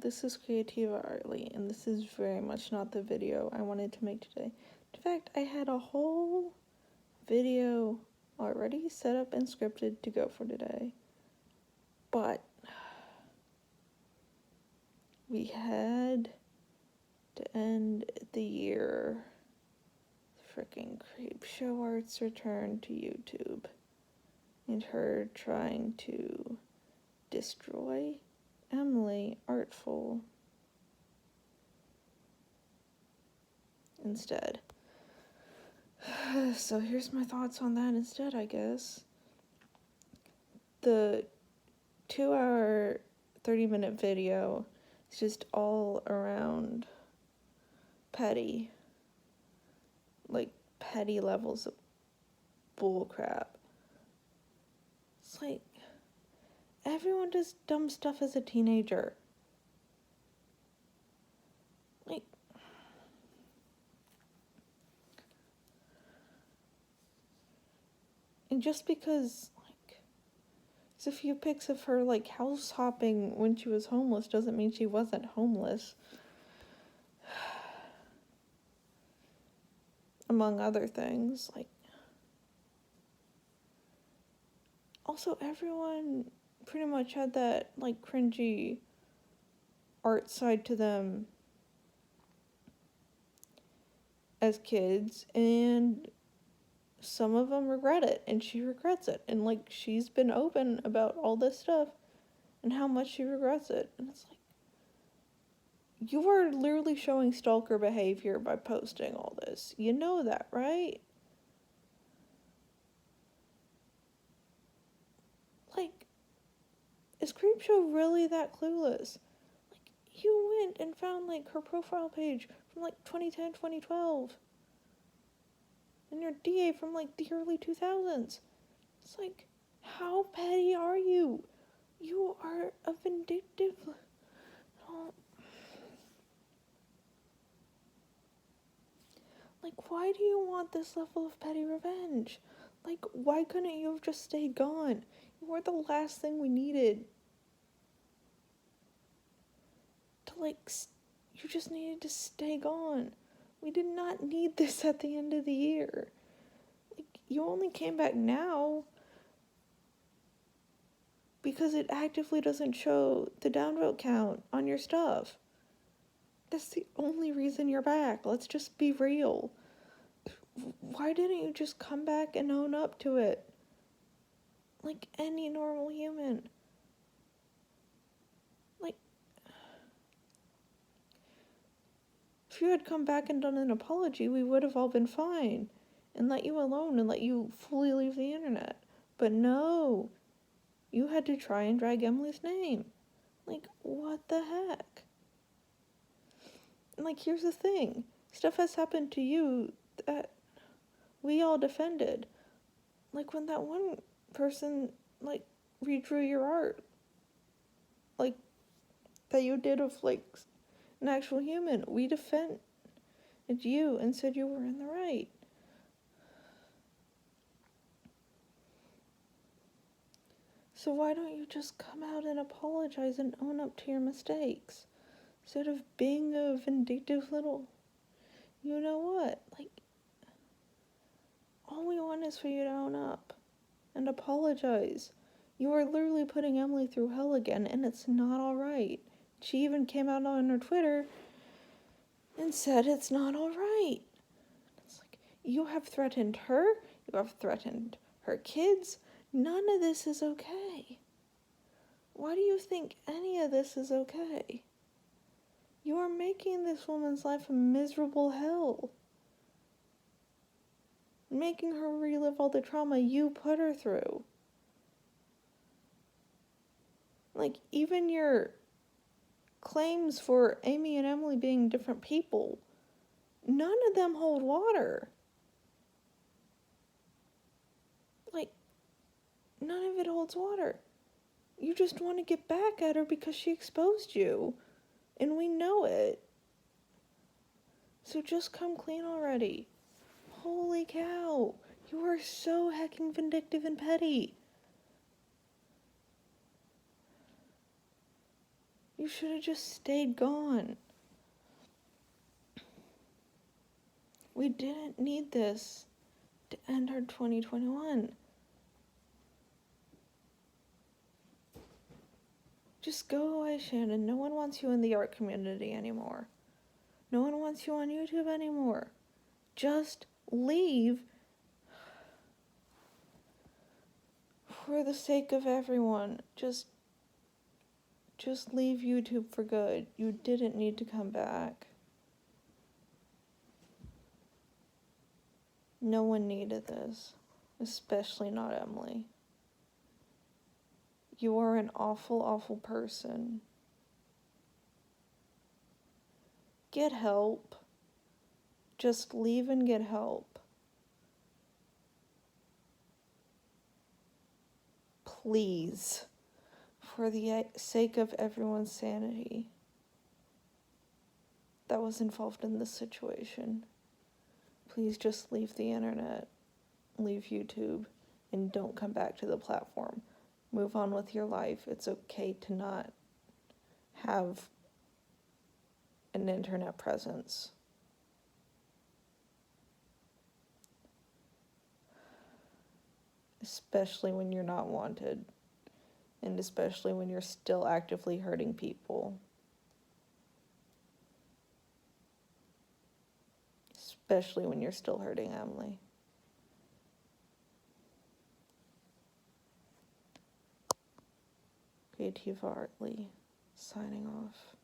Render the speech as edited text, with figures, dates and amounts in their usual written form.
this is Creative Artly, and this is very much not the video I wanted to make today. In fact, I had a whole video already set up and scripted to go for today, but we had to end the year. Freaking Creepshow Art's return to YouTube, and her trying to destroy Emily Artful instead. So here's my thoughts on that instead, I guess. The 2-hour, 30-minute video is just all around petty. Like, petty levels of bullcrap. It's like, everyone does dumb stuff as a teenager. Like, and just because, like, there's a few pics of her, like, house hopping when she was homeless doesn't mean she wasn't homeless. Among other things, like, also everyone pretty much had that, like, cringy art side to them as kids, and some of them regret it, and she regrets it, and, like, she's been open about all this stuff and how much she regrets it, and it's like, you are literally showing stalker behavior by posting all this. You know that, right? Like, is Creepshow really that clueless? Like, you went and found, like, her profile page from, like, 2010, 2012. And your DA from, like, the early 2000s. It's like, how petty are you? You are a vindictive... Oh. Like, why do you want this level of petty revenge? Like, why couldn't you have just stayed gone? You were the last thing we needed. To, like, you just needed to stay gone. We did not need this at the end of the year. Like, you only came back now because it actively doesn't show the downvote count on your stuff. That's the only reason you're back. Let's just be real. Why didn't you just come back and own up to it? Like any normal human. Like, if you had come back and done an apology, we would have all been fine and let you alone and let you fully leave the internet. But no, you had to try and drag Emily's name. Like, what the heck? And, like, here's the thing. Stuff has happened to you that we all defended. Like, when that one person, like, redrew your art. Like, that you did of, like, an actual human. We defended you and said you were in the right. So why don't you just come out and apologize and own up to your mistakes? Instead of being a vindictive little... You know what? Like, all we want is for you to own up and apologize. You are literally putting Emily through hell again, and it's not alright. She even came out on her Twitter and said it's not alright. It's like, you have threatened her, you have threatened her kids. None of this is okay. Why do you think any of this is okay? You are making this woman's life a miserable hell. Making her relive all the trauma you put her through. Like, even your claims for Amy and Emily being different people, none of them hold water. Like, none of it holds water. You just want to get back at her because she exposed you. And we know it. So just come clean already. Holy cow. You are so hecking vindictive and petty. You should have just stayed gone. We didn't need this to end our 2021. Just go away, Shannon. No one wants you in the art community anymore. No one wants you on YouTube anymore. Just leave for the sake of everyone. Just leave YouTube for good. You didn't need to come back. No one needed this, especially not Emily. You are an awful, awful person. Get help. Just leave and get help. Please. For the sake of everyone's sanity that was involved in this situation. Please just leave the internet, leave YouTube, and don't come back to the platform. Move on with your life. It's okay to not have an internet presence. Especially when you're not wanted. And especially when you're still actively hurting people. Especially when you're still hurting Emily. DeviantArt signing off.